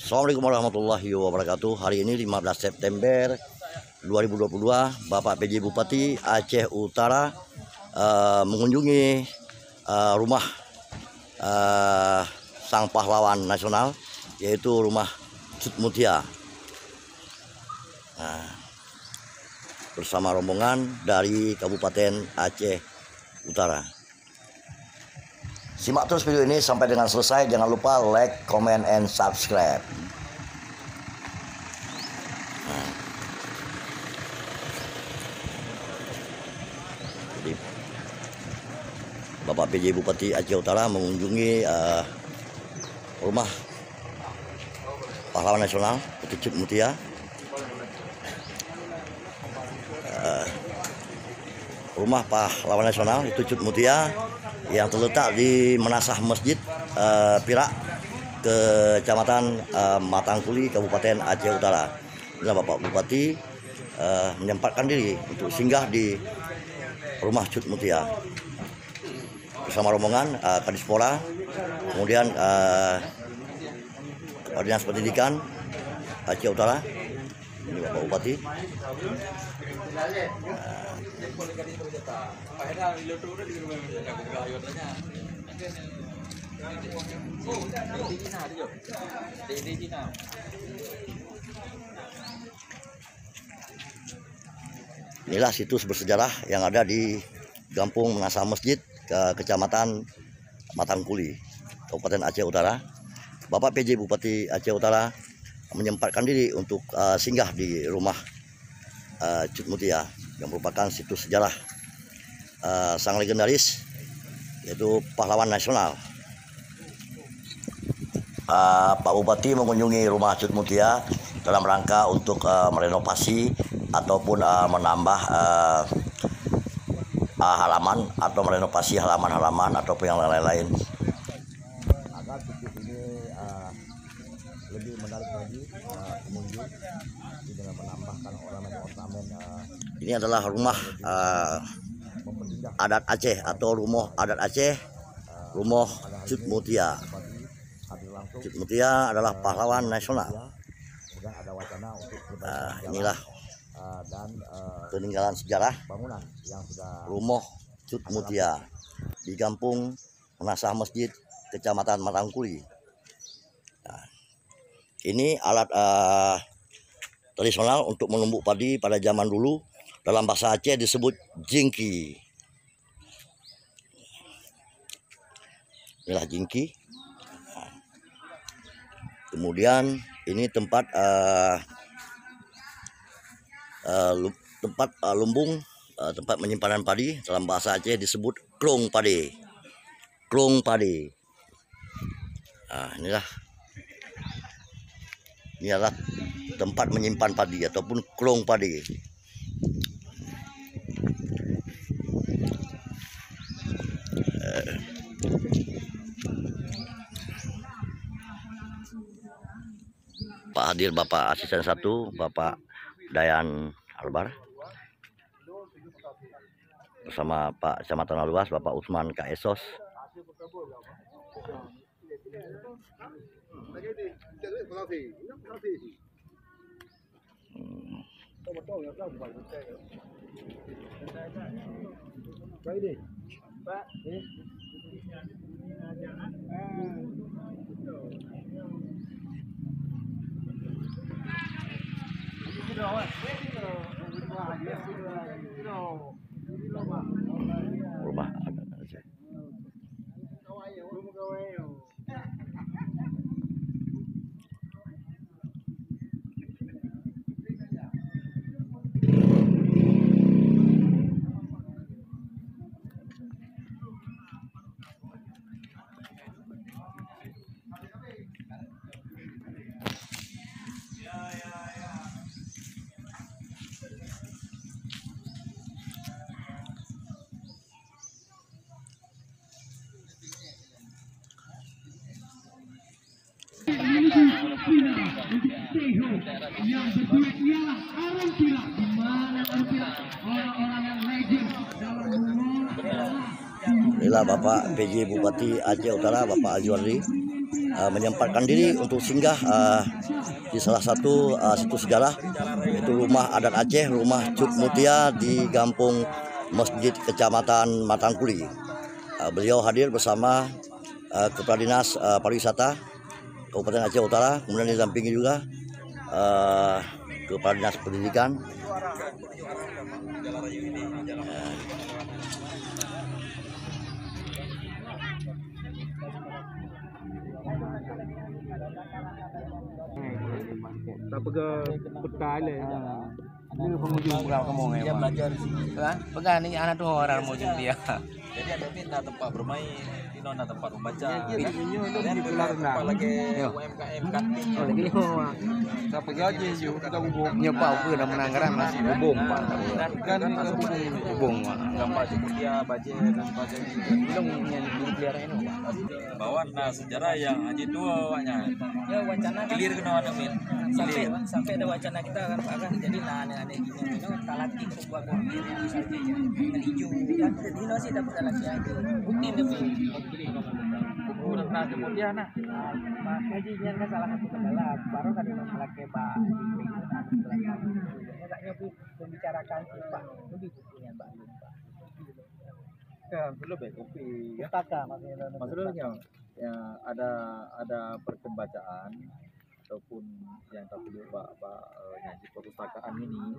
Assalamualaikum warahmatullahi wabarakatuh. Hari ini 15 September 2022, Bapak PJ Bupati Aceh Utara mengunjungi rumah sang pahlawan nasional, yaitu rumah Cut Mutia, bersama rombongan dari Kabupaten Aceh Utara. Simak terus video ini sampai dengan selesai. Jangan lupa like, comment, and subscribe. Jadi, Bapak PJ Bupati Aceh Utara mengunjungi rumah pahlawan nasional Cut Mutia. Rumah pahlawan nasional itu Cut Mutia yang terletak di Menasah Masjid Pirak, Kecamatan Matangkuli, Kabupaten Aceh Utara. Nah, Bapak Bupati menyempatkan diri untuk singgah di rumah Cut Mutia bersama rombongan Kadispora, kemudian Dinas Pendidikan Aceh Utara. Ini Bapak Bupati. Inilah situs bersejarah yang ada di Kampung Menasah Masjid, Kecamatan Matangkuli, Kabupaten Aceh Utara. Bapak PJ Bupati Aceh Utara menyempatkan diri untuk singgah di rumah Cut Mutia yang merupakan situs sejarah sang legendaris, yaitu pahlawan nasional. Pak Bupati mengunjungi rumah Cut Mutia dalam rangka untuk merenovasi ataupun menambah halaman atau merenovasi halaman-halaman ataupun yang lain-lain, agar situs ini lebih menarik lagi pengunjung dengan menambahkan ornamen-ornamen. Ini adalah rumah adat Aceh atau rumah adat Aceh, rumah Cut Mutia. Cut Mutia adalah pahlawan nasional. Inilah peninggalan sejarah rumah Cut Mutia di Kampung Menasah Masjid, Kecamatan Matangkuli. Ini alat tradisional untuk menumbuk padi pada zaman dulu. Dalam bahasa Aceh disebut jingki. Inilah jingki. Kemudian ini tempat lumbung, tempat penyimpanan padi. Dalam bahasa Aceh disebut klong padi. Klong padi. Ini adalah tempat menyimpan padi ataupun klong padi. Pak hadir Bapak Asisten 1, Bapak Dayan Albar, bersama Pak Kecamatan Aluas, Bapak Usman Kaesos. Rumah adat Aceh. Yang berduit ialah orang Pila. Di mana orang Pila? Orang-orang yang legend dalam mengolah. Inilah Bapak PJ Bupati Aceh Utara, Bapak Azwardi. menyempatkan diri untuk singgah di salah satu situs sejarah, yaitu rumah adat Aceh, rumah Cut Mutia di Kampung Masjid Kecamatan Matangkuli. Beliau hadir bersama Kepala Dinas Pariwisata Kabupaten Aceh Utara, kemudian didampingi juga Kepala Dinas Pendidikan. Apa ke peta le? Ini pengunjung pulau kamu ya, belajar di sini. Kan? Pegang ni anak tu orang mau dia. Jadi ada pindah tempat bermain, di nona tempat membaca. Ini kelar nak. Lagi UMKM kantin. Lagi ni siapa gaji je kita bubung. Nyoba apa dah menanggaran masih bubung pak. Kan bubung. Gambar dia baca dan baca Belum yang dipelihara ini. bawa nah sejarah yang haji tua waknya. Ya wacana kan Clear kena ada min. sampai ada wacana kita kan Pak kan jadi aneh-aneh gini talati ke buat kopi misalnya yang hijau kan jadi sih dapat talati aja bukti tapi Kurang nah kemudian nah. Pak Haji yang kan salah satu kendala baru kan yang pakai Pak agaknya membicarakan sih Pak lebih buktinya Pak Kan belum ya kopi. Pustaka maksudnya Ya ada perkembacaan ataupun yang tak perlu nyaji perpustakaan ini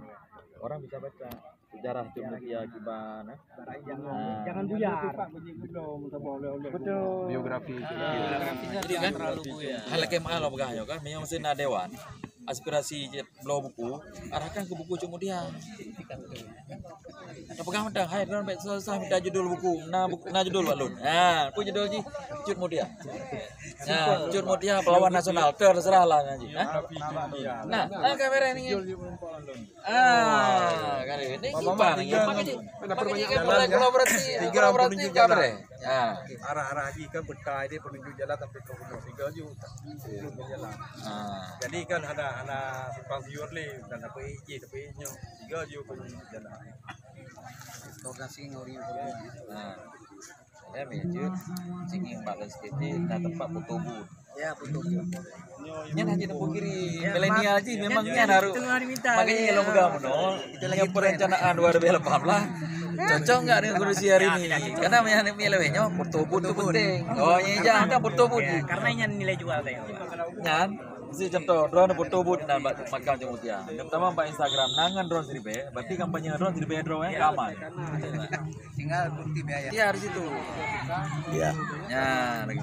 orang bisa baca sejarah Mutia gimana jangan buyar betul Biografi. jadi kan hal kemah lo begah kan memang sena dewan aspirasi belau buku arahkan ke buku Mutia. Nah pegang mentang hai kan baik selesai minta judul buku nah judul balun nah apa judul ji Cut Mutia. Nah Cut Mutia pahlawan nasional terserah lah ngaji nah kamera ini kan ini gimana kolaborasi kabar ya arah-arah haji kan berkah dia penunjuk jalan sampai ke Gunung Singgah juga jalan. Jadi kan ada simpang siur ni dan apa ije tapi nyo tiga juga penunjuk jalan. koordinasi ngori ya mejuk singing balas kecil nah tempat foto booth ya betul nya haji tempuh kiri milenial sih memangnya haru makanya lo pegang no itu lagi perencanaan 2018 cocok nggak dengan kondisi hari ini karena milenialnya foto booth itu penting oh iya jangan kan foto booth karena ini nilai jual kayaknya nyan si contoh drone foto booth dan makam Mutia pertama mbak Instagram nangan drone seribe berarti kampanye drone seribe drone nya aman tinggal bukti biaya iya di situ Ya, ya lagi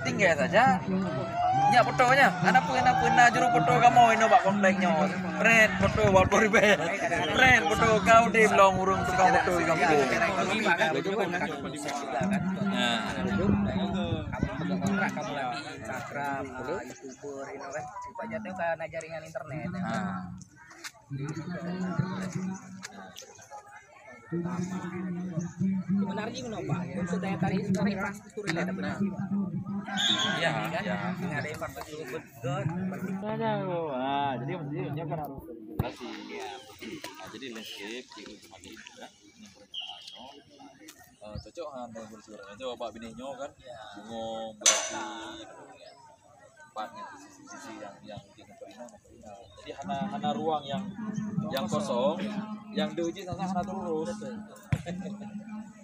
tinggal saja ya fotonya anak pun juru foto kamu ini bak kompleknya keren foto walaupun ribet keren foto kau di belum urung tukang foto di kampung nah kontrak kamu lagi Instagram YouTuber ini kan coba jatuh ke jaringan internet sebenarnya gimana Pak untuk daya tarik sekarang infrastruktur ini ada benar iya kan ya ada infrastruktur betul jadi maksudnya kan harus regulasi nah jadi landscape di rumah ini ya ini perencanaan cocok dengan bersuara itu bapak bininya kan ngomong berarti tempatnya sisi-sisi yang jadi hana ruang yang kosong yang diuji sama hana terus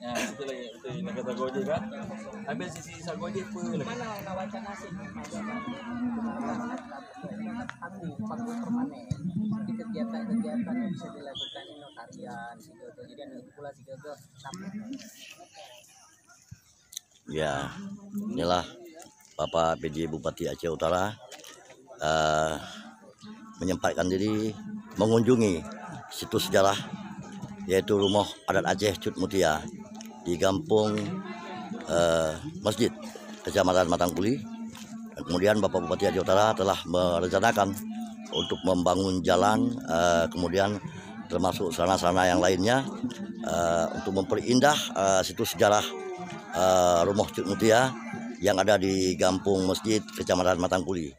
ya itu lagi itu yang kata Goje kan ambil sisi Sagoje pun mana wacana sih panggung permanen di kegiatan-kegiatan yang bisa dilakukan ini tarian sigogo jadi ada pula sigogo ya, inilah Bapak PJ Bupati Aceh Utara menyempatkan diri mengunjungi situs sejarah yaitu rumah adat Aceh Cut Mutia di Kampung Masjid Kecamatan Matangkuli. Dan kemudian Bapak Bupati Aceh Utara telah merencanakan untuk membangun jalan, kemudian termasuk sarana-sarana yang lainnya untuk memperindah situs sejarah rumah Cut Mutia yang ada di Kampung Masjid Kecamatan Matangkuli.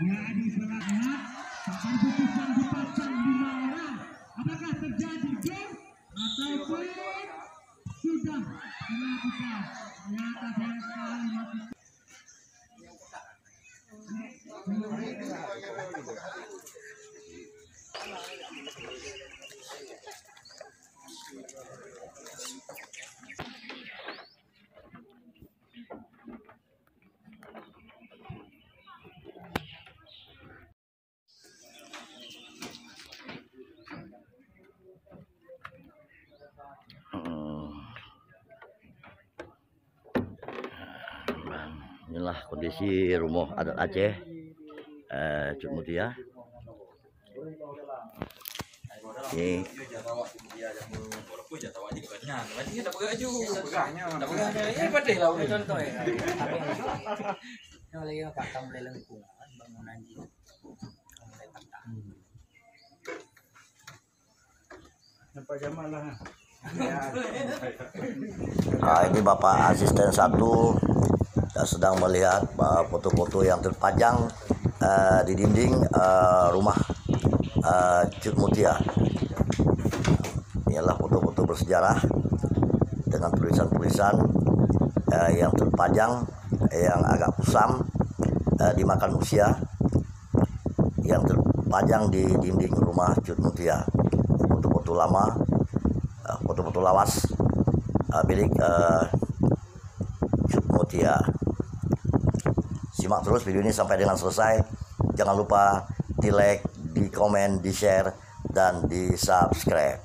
Jadi selanjutnya akan putuskan dipasang 5 orang. Apakah terjadi game ataupun sudah dilakukan? Ternyata sayang sekali mati. Inilah kondisi rumah adat Aceh, Cut Mutia. Ini Contoh ya. Yang lagi Pak Kamble lengkungan bangunan ini. Nah, ini Bapak Asisten 1 sedang melihat foto-foto yang terpajang di dinding rumah Cut Mutia. Inilah foto-foto bersejarah dengan tulisan-tulisan yang terpajang, yang agak kusam, dimakan usia, yang terpajang di dinding rumah Cut Mutia. Foto-foto lama, foto-foto lawas milik Cut Mutia. Simak terus video ini sampai dengan selesai. Jangan lupa di like, di komen, di share, dan di subscribe.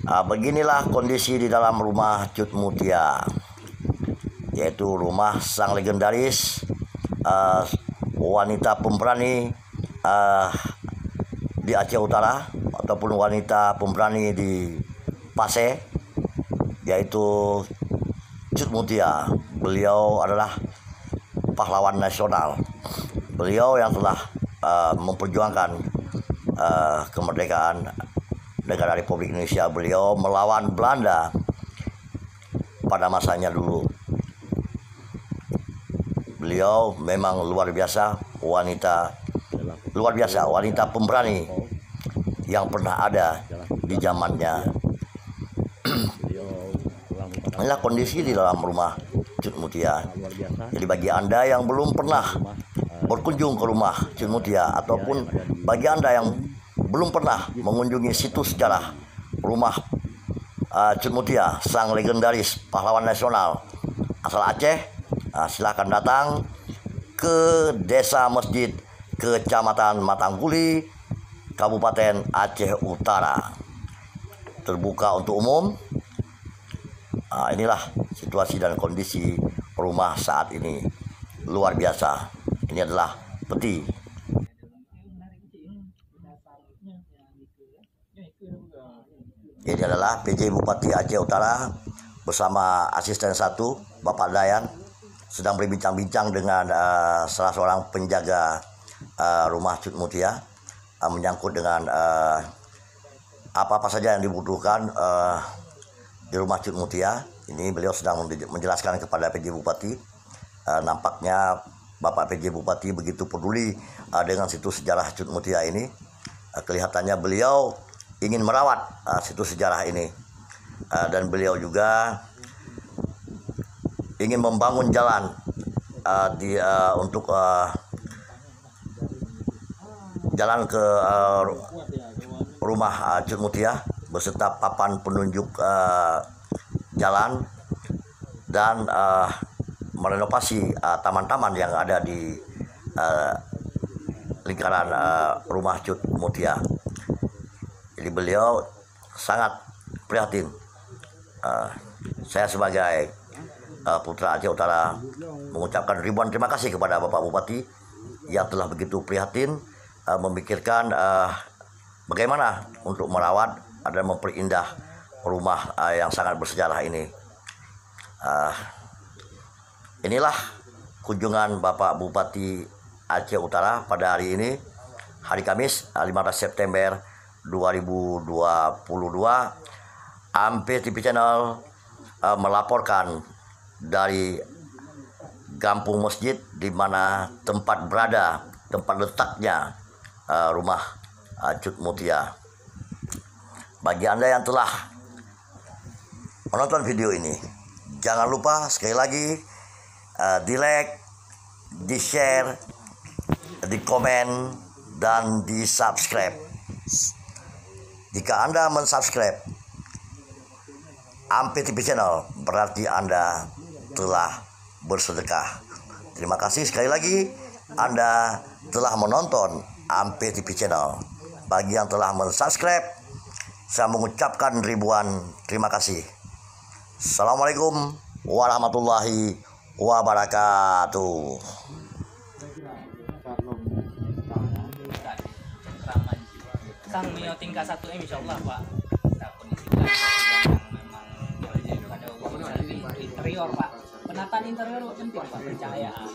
Beginilah kondisi di dalam rumah Cut Mutia, yaitu rumah sang legendaris wanita pemberani di Aceh Utara ataupun wanita pemberani di Pasir, yaitu Cut Mutia. Beliau adalah pahlawan nasional. Beliau yang telah memperjuangkan kemerdekaan negara Republik Indonesia. Beliau melawan Belanda pada masanya dulu. Beliau memang luar biasa, wanita pemberani yang pernah ada di zamannya. Inilah kondisi di dalam rumah Cut Mutia. Jadi bagi Anda yang belum pernah berkunjung ke rumah Cut Mutia, ataupun bagi Anda yang belum pernah mengunjungi situs sejarah rumah Cut Mutia, sang legendaris pahlawan nasional asal Aceh, silakan datang ke Desa Masjid, Kecamatan Matangkuli, Kabupaten Aceh Utara. Terbuka untuk umum. Inilah situasi dan kondisi rumah saat ini. Luar biasa. Ini adalah peti. Ini adalah PJ Bupati Aceh Utara bersama Asisten 1 Bapak Dayan sedang berbincang-bincang dengan salah seorang penjaga rumah Cut Mutia menyangkut dengan apa-apa saja yang dibutuhkan di rumah Cut Mutia. Ini beliau sedang menjelaskan kepada PJ Bupati. Nampaknya Bapak PJ Bupati begitu peduli dengan situs sejarah Cut Mutia ini. Kelihatannya beliau ingin merawat situs sejarah ini, dan beliau juga ingin membangun jalan untuk jalan ke rumah Cut Mutia beserta papan penunjuk jalan dan merenovasi taman-taman yang ada di lingkaran rumah Cut Mutia. Jadi beliau sangat prihatin Saya sebagai putra Aceh Utara mengucapkan ribuan terima kasih kepada Bapak Bupati yang telah begitu prihatin memikirkan bagaimana untuk merawat dan memperindah rumah yang sangat bersejarah ini. Inilah kunjungan Bapak Bupati Aceh Utara pada hari ini, hari Kamis 15 September 2022. Ampe TV Channel melaporkan dari Kampung Masjid, di mana tempat letaknya rumah Cut Mutia. Bagi Anda yang telah menonton video ini, jangan lupa sekali lagi di like, di share, di komen, dan di subscribe. Jika Anda mensubscribe Ampe TV Channel, berarti Anda telah bersedekah. Terima kasih sekali lagi Anda telah menonton Ampe TV Channel. Bagi yang telah mensubscribe, saya mengucapkan ribuan terima kasih. Assalamualaikum warahmatullahi wabarakatuh. Sang Mio tingkat 1M insyaallah Pak. Kita kondisikan memang pada interior Pak. Penataan interior penting Pak, pencahayaan.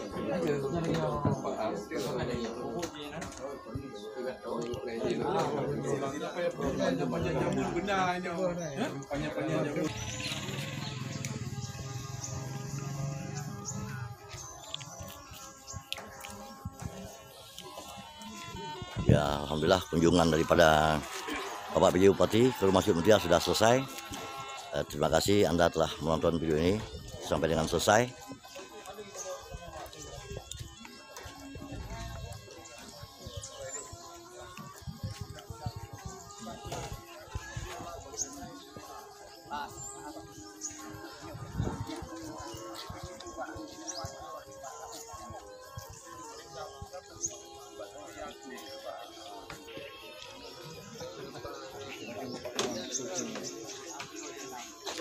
Ya, alhamdulillah kunjungan daripada Bapak PJ Bupati ke rumah Cut Mutia sudah selesai. Terima kasih Anda telah menonton video ini sampai dengan selesai.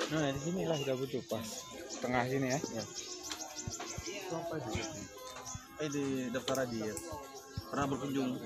Nah, di sini lah sudah butuh pas tengah sini ya. Di daftar aja ya. Pernah berkunjung